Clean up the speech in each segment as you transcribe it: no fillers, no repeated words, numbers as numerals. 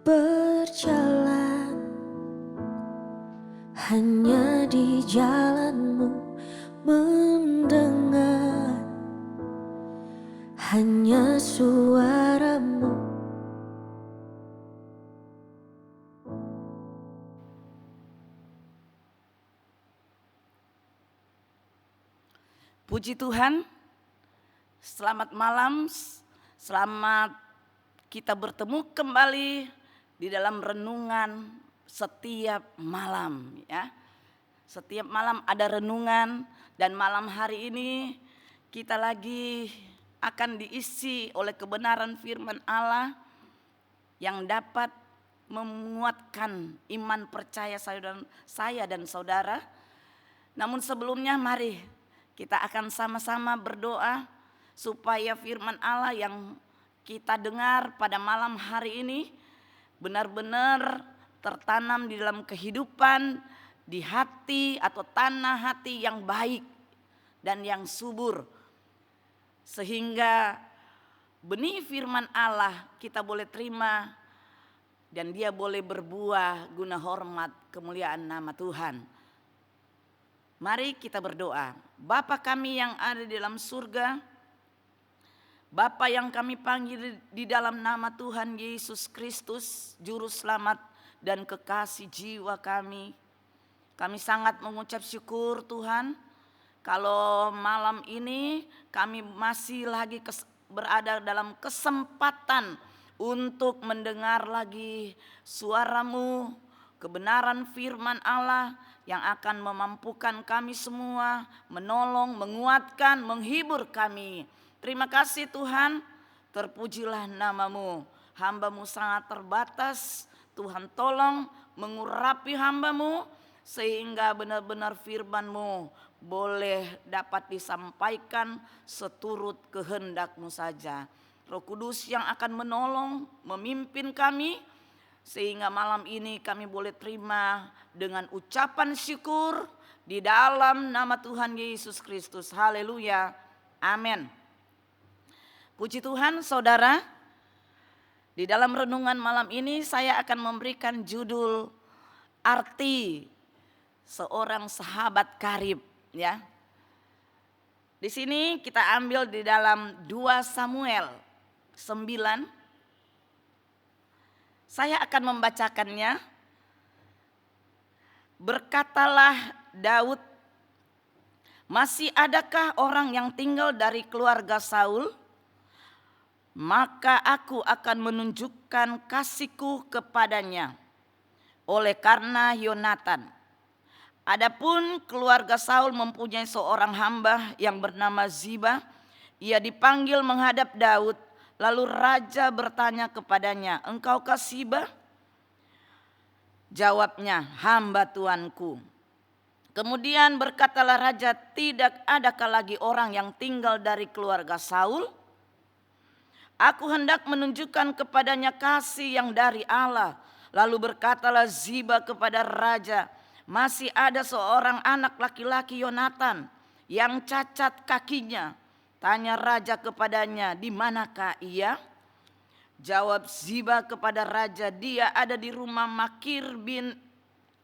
berjalan hanya di jalanmu, mendengar hanya suaramu. Puji Tuhan, selamat malam, selamat kita bertemu kembali di dalam renungan setiap malam ya. Setiap malam ada renungan dan malam hari ini kita lagi akan diisi oleh kebenaran firman Allah yang dapat menguatkan iman percaya saya dan saudara. Namun sebelumnya mari kita akan sama-sama berdoa supaya firman Allah yang kita dengar pada malam hari ini benar-benar tertanam di dalam kehidupan, di hati atau tanah hati yang baik dan yang subur. Sehingga benih firman Allah kita boleh terima dan dia boleh berbuah guna hormat kemuliaan nama Tuhan. Mari kita berdoa. Bapa kami yang ada di dalam surga, Bapa yang kami panggil di dalam nama Tuhan Yesus Kristus, Juru Selamat dan kekasih jiwa kami. Kami sangat mengucap syukur Tuhan, kalau malam ini kami masih lagi berada dalam kesempatan untuk mendengar lagi suara-Mu, kebenaran firman Allah yang akan memampukan kami semua, menolong, menguatkan, menghibur kami. Terima kasih Tuhan, terpujilah nama-Mu. Hamba-Mu sangat terbatas, Tuhan tolong mengurapi hamba-Mu sehingga benar-benar firman-Mu boleh dapat disampaikan seturut kehendak-Mu saja. Roh Kudus yang akan menolong, memimpin kami, sehingga malam ini kami boleh terima dengan ucapan syukur di dalam nama Tuhan Yesus Kristus. Haleluya. Amin. Puji Tuhan saudara. Di dalam renungan malam ini saya akan memberikan judul arti seorang sahabat karib ya. Di sini kita ambil di dalam 2 Samuel 9. Saya akan membacakannya. Berkatalah Daud, masih adakah orang yang tinggal dari keluarga Saul? Maka aku akan menunjukkan kasihku kepadanya oleh karena Yonatan. Adapun keluarga Saul mempunyai seorang hamba yang bernama Ziba. Ia dipanggil menghadap Daud. Lalu raja bertanya kepadanya, engkaukah Ziba? Jawabnya, hamba tuanku. Kemudian berkatalah raja, tidak adakah lagi orang yang tinggal dari keluarga Saul? Aku hendak menunjukkan kepadanya kasih yang dari Allah. Lalu berkatalah Ziba kepada raja, masih ada seorang anak laki-laki Yonatan yang cacat kakinya. Tanya raja kepadanya, di manakah ia? Jawab Ziba kepada raja, dia ada di rumah Makir bin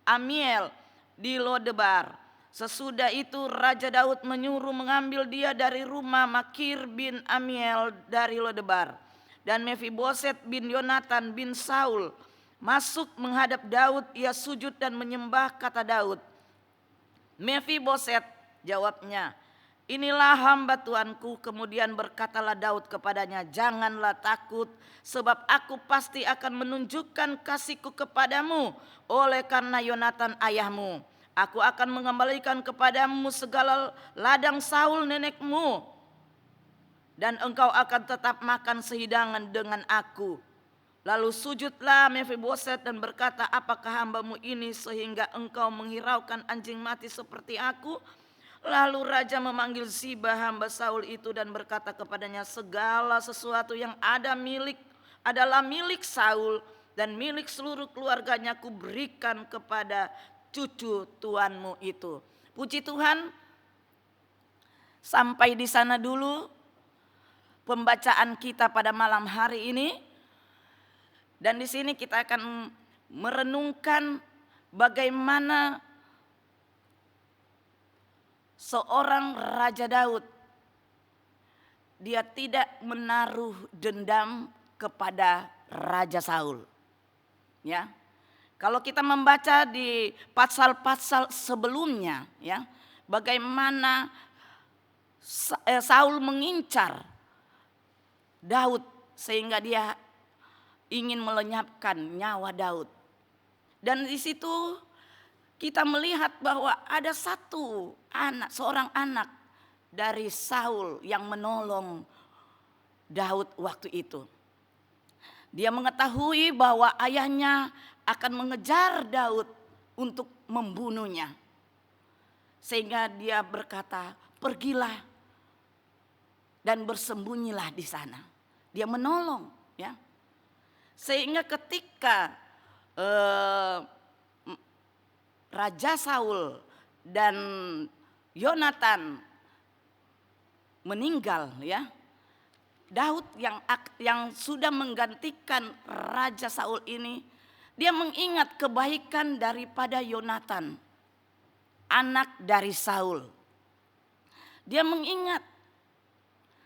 Amiel di Lodebar. Sesudah itu Raja Daud menyuruh mengambil dia dari rumah Makir bin Amiel dari Lodebar. Dan Mefiboset bin Yonatan bin Saul masuk menghadap Daud, ia sujud dan menyembah. Kata Daud, Mefiboset, jawabnya, inilah hamba tuanku. Kemudian berkatalah Daud kepadanya, janganlah takut, sebab aku pasti akan menunjukkan kasihku kepadamu oleh karena Yonatan ayahmu. Aku akan mengembalikan kepadamu segala ladang Saul nenekmu, dan engkau akan tetap makan sehidangan dengan aku. Lalu sujudlah Mefiboset dan berkata, apakah hambamu ini sehingga engkau menghiraukan anjing mati seperti aku? Lalu raja memanggil Ziba hamba Saul itu dan berkata kepadanya, segala sesuatu yang adalah milik Saul dan milik seluruh keluarganya kuberikan kepada cucu tuanmu itu. Puji Tuhan, sampai di sana dulu pembacaan kita pada malam hari ini. Dan di sini kita akan merenungkan bagaimana seorang Raja Daud, dia tidak menaruh dendam kepada Raja Saul. Ya. Kalau kita membaca di pasal-pasal sebelumnya, ya, bagaimana Saul mengincar Daud sehingga dia ingin melenyapkan nyawa Daud. Dan di situ kita melihat bahwa ada seorang anak dari Saul yang menolong Daud waktu itu. Dia mengetahui bahwa ayahnya akan mengejar Daud untuk membunuhnya. Sehingga dia berkata, pergilah dan bersembunyilah di sana. Dia menolong, ya. Sehingga ketika Raja Saul dan Yonatan meninggal, ya, Daud yang sudah menggantikan Raja Saul ini, dia mengingat kebaikan daripada Yonatan, anak dari Saul. Dia mengingat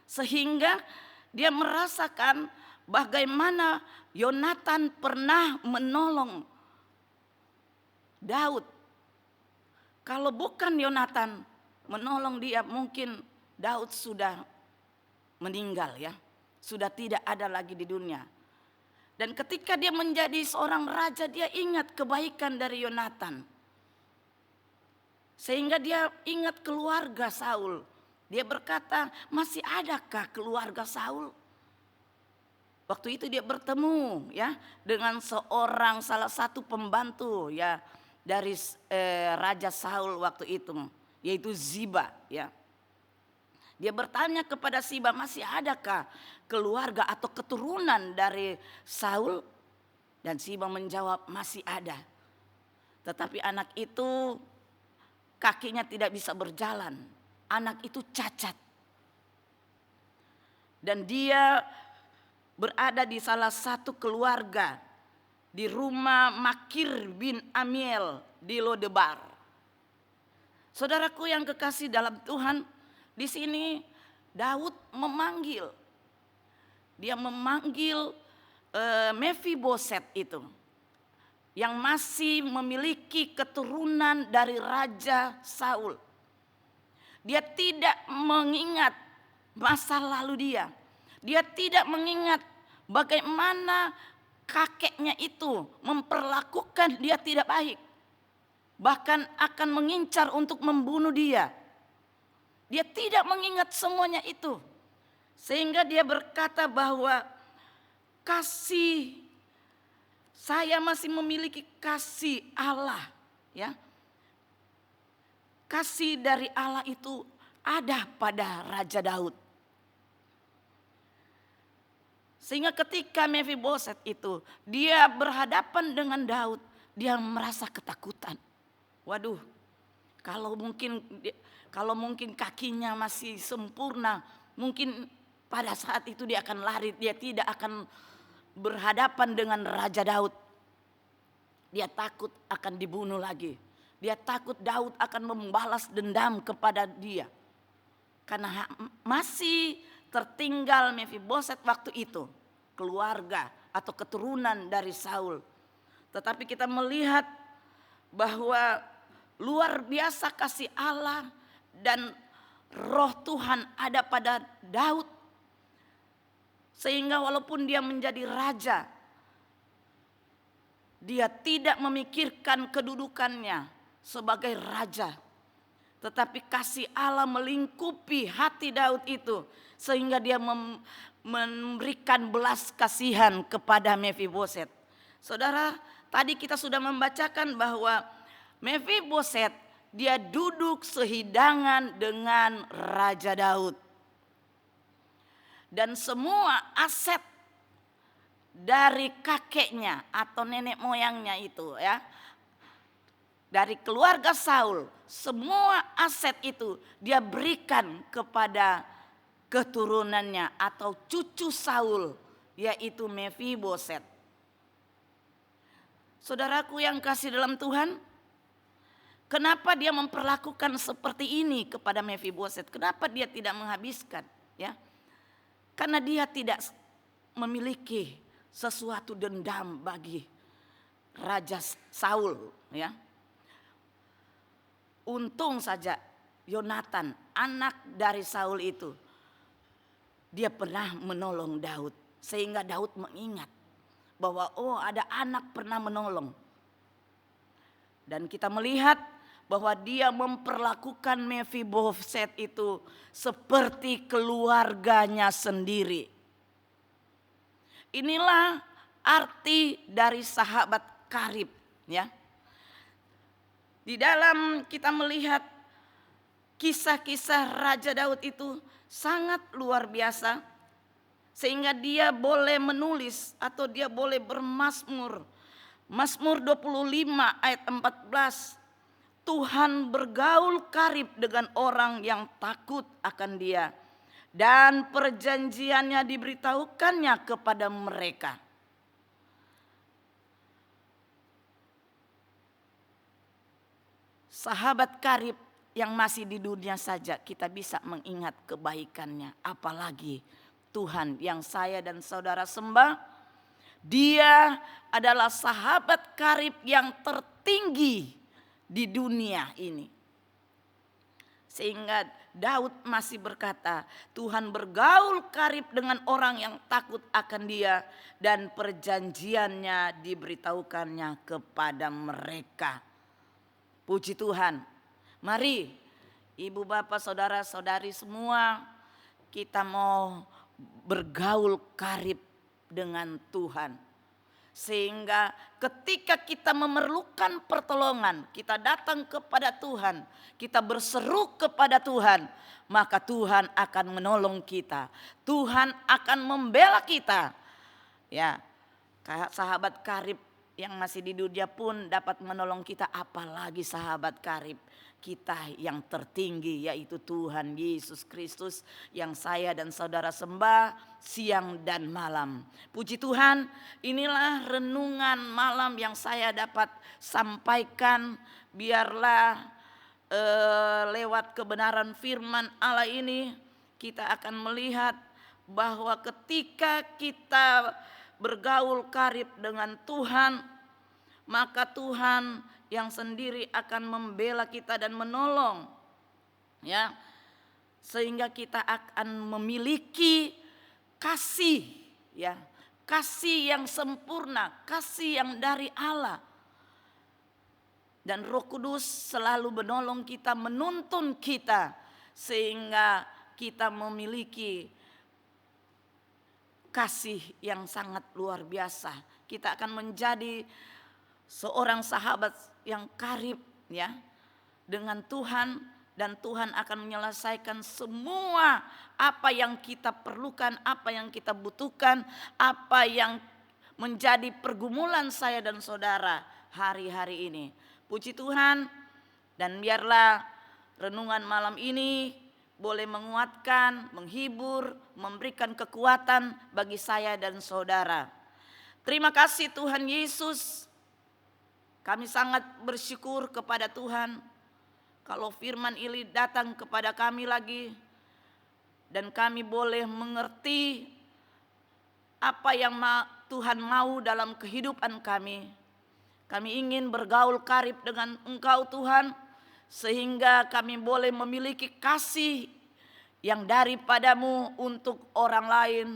sehingga dia merasakan bagaimana Yonatan pernah menolong Daud. Kalau bukan Yonatan menolong dia, mungkin Daud sudah meninggal, ya. Sudah tidak ada lagi di dunia. Dan ketika dia menjadi seorang raja, dia ingat kebaikan dari Yonatan. Sehingga dia ingat keluarga Saul. Dia berkata, masih adakah keluarga Saul? Waktu itu dia bertemu, ya, dengan salah satu pembantu, ya, dari Raja Saul waktu itu, yaitu Ziba, ya. Dia bertanya kepada Ziba, masih adakah keluarga atau keturunan dari Saul? Dan Ziba menjawab, masih ada. Tetapi anak itu kakinya tidak bisa berjalan. Anak itu cacat. Dan dia berada di salah satu keluarga di rumah Makir bin Amiel di Lodebar. Saudaraku yang kekasih dalam Tuhan, di sini Daud memanggil. Dia memanggil Mefiboset itu, yang masih memiliki keturunan dari Raja Saul. Dia tidak mengingat masa lalu dia. Dia tidak mengingat bagaimana kakeknya itu memperlakukan dia tidak baik. Bahkan akan mengincar untuk membunuh dia. Dia tidak mengingat semuanya itu. Sehingga dia berkata bahwa saya masih memiliki kasih Allah, ya. Kasih dari Allah itu ada pada Raja Daud. Sehingga ketika Mefiboset itu dia berhadapan dengan Daud, dia merasa ketakutan. Waduh, kalau mungkin kakinya masih sempurna, mungkin pada saat itu dia akan lari, dia tidak akan berhadapan dengan Raja Daud. Dia takut akan dibunuh lagi. Dia takut Daud akan membalas dendam kepada dia. Karena masih tertinggal Mefiboset waktu itu, keluarga atau keturunan dari Saul. Tetapi kita melihat bahwa luar biasa kasih Allah dan roh Tuhan ada pada Daud. Sehingga walaupun dia menjadi raja, dia tidak memikirkan kedudukannya sebagai raja. Tetapi kasih Allah melingkupi hati Daud itu. Sehingga dia memberikan belas kasihan kepada Mefiboset. Saudara, tadi kita sudah membacakan bahwa Mefiboset dia duduk sehidangan dengan Raja Daud. Dan semua aset dari kakeknya atau nenek moyangnya itu, ya, dari keluarga Saul, semua aset itu dia berikan kepada keturunannya atau cucu Saul, yaitu Mefiboset. Saudaraku yang kasih dalam Tuhan, kenapa dia memperlakukan seperti ini kepada Mefiboset? Kenapa dia tidak menghabiskan? Ya, karena dia tidak memiliki sesuatu dendam bagi Raja Saul. Ya, untung saja Yonatan, anak dari Saul itu, dia pernah menolong Daud, sehingga Daud mengingat bahwa ada anak pernah menolong. Dan kita melihat bahwa dia memperlakukan Mefiboset itu seperti keluarganya sendiri. Inilah arti dari sahabat karib, ya. Di dalam kita melihat kisah-kisah Raja Daud itu sangat luar biasa, sehingga dia boleh menulis atau dia boleh bermazmur. Mazmur 25 ayat 14. Tuhan bergaul karib dengan orang yang takut akan Dia, dan perjanjiannya diberitahukannya kepada mereka. Sahabat karib yang masih di dunia saja kita bisa mengingat kebaikannya, apalagi Tuhan yang saya dan saudara sembah. Dia adalah sahabat karib yang tertinggi di dunia ini. Sehingga Daud masih berkata, Tuhan bergaul karib dengan orang yang takut akan Dia, dan perjanjiannya diberitahukannya kepada mereka. Puji Tuhan. Mari ibu bapak saudara saudari semua, kita mau bergaul karib dengan Tuhan, sehingga ketika kita memerlukan pertolongan, kita datang kepada Tuhan, kita berseru kepada Tuhan, maka Tuhan akan menolong kita, Tuhan akan membela kita. Ya, sahabat karib yang masih di dunia pun dapat menolong kita, apalagi sahabat karib kita yang tertinggi, yaitu Tuhan Yesus Kristus yang saya dan saudara sembah siang dan malam. Puji Tuhan, inilah renungan malam yang saya dapat sampaikan. Biarlah lewat kebenaran firman Allah ini kita akan melihat bahwa ketika kita bergaul karib dengan Tuhan, maka Tuhan yang sendiri akan membela kita dan menolong, ya, sehingga kita akan memiliki kasih, ya, kasih yang sempurna, kasih yang dari Allah. Dan Roh Kudus selalu menolong kita, menuntun kita, sehingga kita memiliki kasih yang sangat luar biasa. Kita akan menjadi seorang sahabat yang karib, ya, dengan Tuhan, dan Tuhan akan menyelesaikan semua apa yang kita perlukan, apa yang kita butuhkan, apa yang menjadi pergumulan saya dan saudara hari-hari ini. Puji Tuhan, dan biarlah renungan malam ini boleh menguatkan, menghibur, memberikan kekuatan bagi saya dan saudara. Terima kasih Tuhan Yesus. Kami sangat bersyukur kepada Tuhan kalau firman ini datang kepada kami lagi, dan kami boleh mengerti apa yang Tuhan mau dalam kehidupan kami. Kami ingin bergaul karib dengan Engkau Tuhan, sehingga kami boleh memiliki kasih yang daripadamu untuk orang lain,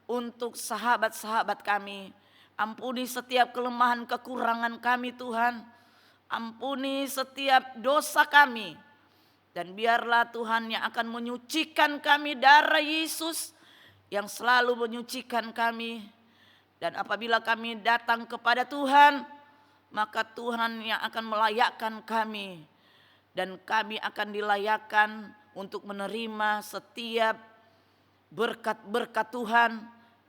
untuk sahabat-sahabat kami. Ampuni setiap kelemahan kekurangan kami Tuhan. Ampuni setiap dosa kami. Dan biarlah Tuhan yang akan menyucikan kami, darah Yesus yang selalu menyucikan kami. Dan apabila kami datang kepada Tuhan, maka Tuhan yang akan melayakkan kami. Dan kami akan dilayakkan untuk menerima setiap berkat-berkat Tuhan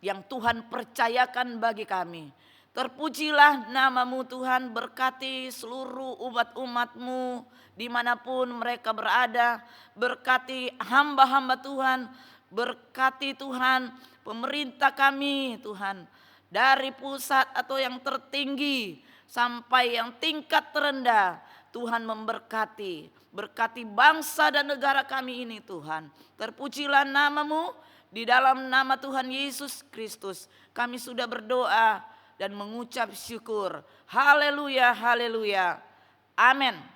yang Tuhan percayakan bagi kami. Terpujilah nama-Mu Tuhan, berkati seluruh umat-umat-Mu dimanapun mereka berada. Berkati hamba-hamba Tuhan, berkati Tuhan pemerintah kami Tuhan, dari pusat atau yang tertinggi sampai yang tingkat terendah. Tuhan memberkati, berkati bangsa dan negara kami ini Tuhan. Terpujilah nama-Mu, di dalam nama Tuhan Yesus Kristus kami sudah berdoa dan mengucap syukur. Haleluya, haleluya. Amin.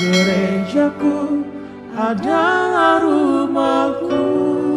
Gerejaku adalah rumahku.